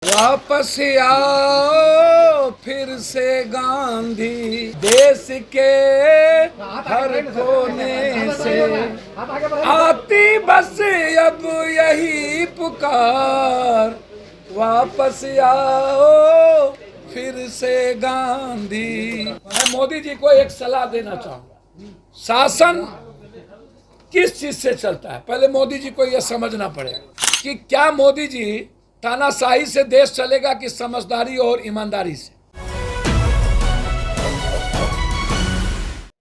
वापस आओ फिर से गांधी, देश के हर कोने से आती बस अब यही पुकार। वापस आओ फिर से गांधी। मैं मोदी जी को एक सलाह देना चाहूंगा। शासन किस चीज से चलता है, पहले मोदी जी को यह समझना पड़ेगा कि क्या मोदी जी तानाशाही से देश चलेगा कि समझदारी और ईमानदारी से।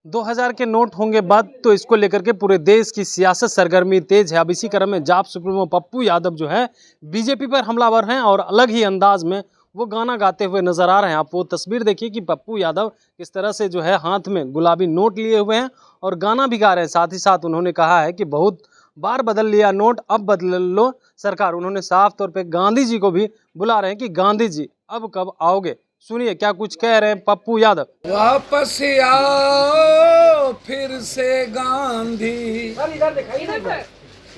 2000 के नोट होंगे बंद, तो इसको लेकर के पूरे देश की सियासत सरगर्मी तेज है। अब इसी क्रम में जाप सुप्रीमो पप्पू यादव जो है बीजेपी पर हमलावर हैं और अलग ही अंदाज में वो गाना गाते हुए नजर आ रहे हैं। आप वो तस्वीर देखिए कि पप्पू यादव किस तरह से जो है हाथ में गुलाबी नोट लिए हुए हैं और गाना भी गा रहे हैं। साथ ही साथ उन्होंने कहा है कि बहुत बार बदल लिया नोट, अब बदल लो सरकार। उन्होंने साफ तौर पे गांधी जी को भी बुला रहे हैं कि गांधी जी अब कब आओगे। सुनिए क्या कुछ कह रहे हैं पप्पू यादव। वापस आओ फिर से गांधी,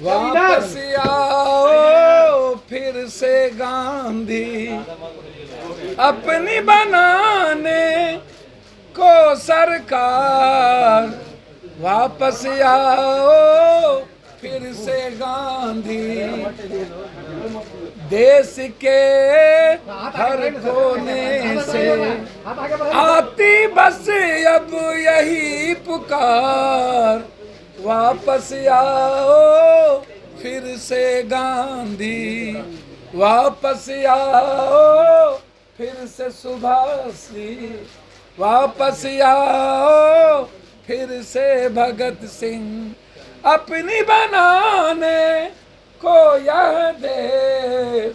वापस आओ फिर से गांधी, अपनी बनाने को सरकार। वापस आओ फिर से गांधी, देश के हर कोने से आती बस अब यही पुकार। वापस आओ फिर से गांधी, वापस आओ फिर से सुभाष जी, वापस आओ फिर से भगत सिंह, अपनी बनाने को यह देश।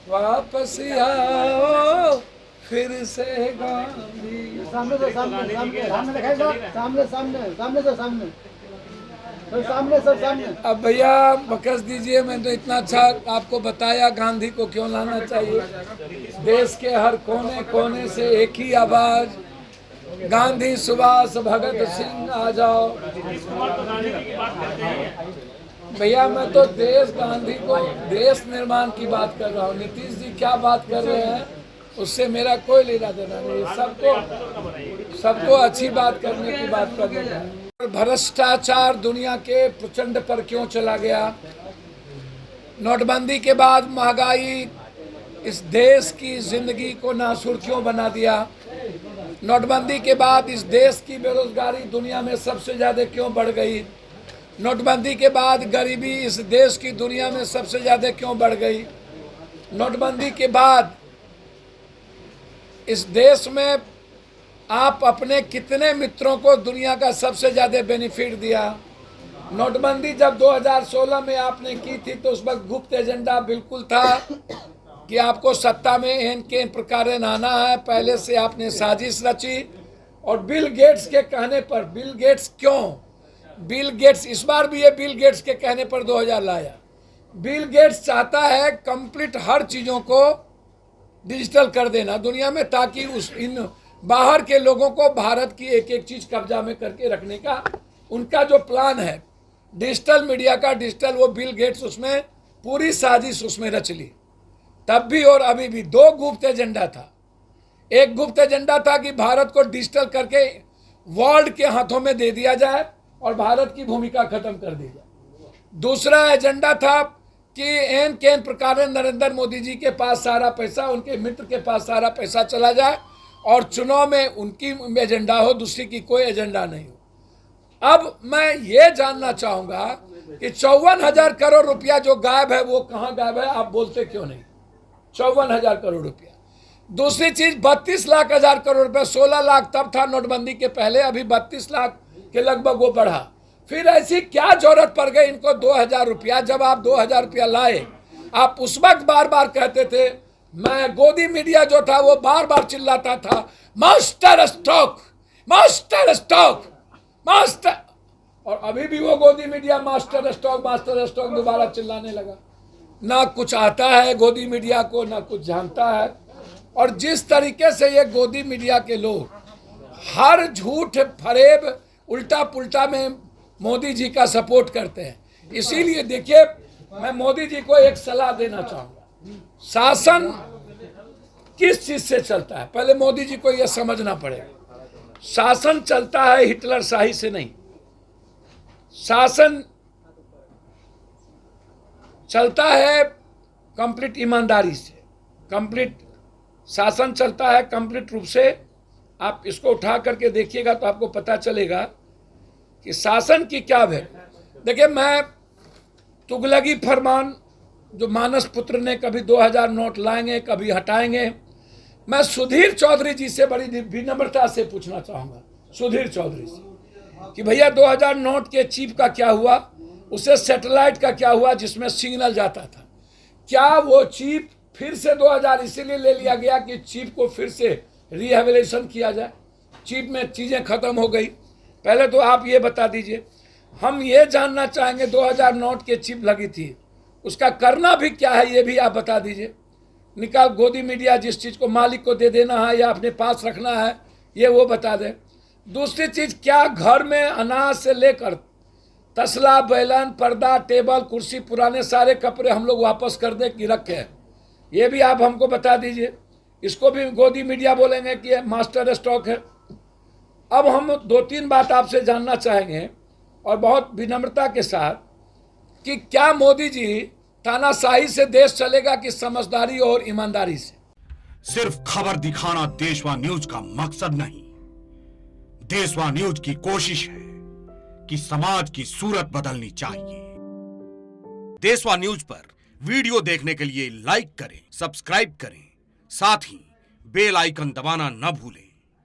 वापस आओ फिर से गांधी। सामने से सामने सामने दिखाई सामने सामने सामने से सामने सब सामने। अब भैया बकस दीजिए, मैंने इतना अच्छा आपको बताया गांधी को क्यों लाना चाहिए। देश के हर कोने कोने से एक ही आवाज, गांधी सुभाष भगत सिंह आ जाओ। भैया मैं तो देश गांधी को देश निर्माण की बात कर रहा हूँ। नीतीश जी क्या बात कर रहे हैं उससे मेरा कोई लेना देना नहीं। सबको अच्छी बात करने की बात कर रहे हैं। भ्रष्टाचार दुनिया के प्रचंड पर क्यों चला गया। नोटबंदी के बाद महंगाई इस देश की जिंदगी को नासुर क्यों बना दिया। नोटबंदी के बाद इस देश की बेरोजगारी दुनिया में सबसे ज़्यादा क्यों बढ़ गई। नोटबंदी के बाद गरीबी इस देश की दुनिया में सबसे ज़्यादा क्यों बढ़ गई। नोटबंदी के बाद इस देश में आप अपने कितने मित्रों को दुनिया का सबसे ज़्यादा बेनिफिट दिया। नोटबंदी जब 2016 में आपने की थी तो उस वक्त गुप्त एजेंडा बिल्कुल था कि आपको सत्ता में इन के प्रकार आना है। पहले से आपने साजिश रची और बिल गेट्स के कहने पर, बिल गेट्स क्यों, बिल गेट्स इस बार भी ये बिल गेट्स के कहने पर 2000 लाया। बिल गेट्स चाहता है कंप्लीट हर चीज़ों को डिजिटल कर देना दुनिया में, ताकि उस इन बाहर के लोगों को भारत की एक एक चीज़ कब्जा में करके रखने का उनका जो प्लान है डिजिटल मीडिया का, डिजिटल, वो बिल गेट्स उसमें पूरी साजिश उसमें रच ली। तब भी और अभी भी दो गुप्त एजेंडा था। एक गुप्त एजेंडा था कि भारत को डिजिटल करके वर्ल्ड के हाथों में दे दिया जाए और भारत की भूमिका खत्म कर दी जाए। दूसरा एजेंडा था कि एन के प्रकार नरेंद्र मोदी जी के पास सारा पैसा, उनके मित्र के पास सारा पैसा चला जाए और चुनाव में उनकी एजेंडा हो, दूसरी की कोई एजेंडा नहीं हो। अब मैं ये जानना चाहूँगा कि 54,000 करोड़ रुपया जो गायब है वो कहाँ गायब है, आप बोलते क्यों नहीं। 54,000 करोड़ रुपया। दूसरी चीज 32 लाख हजार करोड़ रुपया, 16 लाख तब था नोटबंदी के पहले, अभी 32 लाख के लगभग वो बढ़ा। फिर ऐसी क्या जरूरत पड़ गई इनको 2,000 रुपया। जब आप 2,000 रुपया लाए, आप उस वक्त बार बार कहते थे, मैं गोदी मीडिया जो था वो बार बार चिल्लाता था master stroke, master stroke, master. और अभी भी वो गोदी मीडिया मास्टर स्ट्रोक दोबारा चिल्लाने लगा। ना कुछ आता है गोदी मीडिया को, ना कुछ जानता है। और जिस तरीके से ये गोदी मीडिया के लोग हर झूठ फरेब उल्टा पुल्टा में मोदी जी का सपोर्ट करते हैं, इसीलिए देखिए मैं मोदी जी को एक सलाह देना चाहूँगा। शासन किस चीज से चलता है? पहले मोदी जी को यह समझना पड़ेगा। शासन चलता है हिटलर शाही से नहीं, शासन चलता है कंप्लीट ईमानदारी से, कंप्लीट शासन चलता है कंप्लीट रूप से। आप इसको उठा करके देखिएगा तो आपको पता चलेगा कि शासन की क्या है। देखिए, मैं तुगलकी फरमान जो मानस पुत्र ने कभी 2000 नोट लाएंगे कभी हटाएंगे, मैं सुधीर चौधरी जी से बड़ी विनम्रता से पूछना चाहूँगा, सुधीर चौधरी से, कि भैया 2000 नोट के चिप का क्या हुआ, उसे सैटेलाइट का क्या हुआ जिसमें सिग्नल जाता था? क्या वो चिप फिर से 2000 इसीलिए ले लिया गया कि चिप को फिर से रिहेबिलिटेशन किया जाए? चिप में चीज़ें खत्म हो गई। पहले तो आप ये बता दीजिए। हम ये जानना चाहेंगे 2000 नोट के चिप लगी थी, उसका करना भी क्या है ये भी आप बता दीजिए। निकाल गोदी मीडिया जिस चीज़ को मालिक को दे देना है या अपने पास रखना है ये वो बता दें। दूसरी चीज़, क्या घर में अनाज से लेकर तसला, बैलन, पर्दा, टेबल, कुर्सी, पुराने सारे कपड़े हम लोग वापस कर दें कि रखें? ये भी आप हमको बता दीजिए। इसको भी गोदी मीडिया बोलेंगे कि ये मास्टर स्टॉक है। अब हम 2-3 बात आपसे जानना चाहेंगे और बहुत विनम्रता के साथ, कि क्या मोदी जी तानाशाही से देश चलेगा कि समझदारी और ईमानदारी से? सिर्फ खबर दिखाना देशवा न्यूज का मकसद नहीं। देशवा न्यूज की कोशिश है कि समाज की सूरत बदलनी चाहिए। देशवा न्यूज पर वीडियो देखने के लिए लाइक करें, सब्सक्राइब करें, साथ ही बेल आइकन दबाना न भूलें।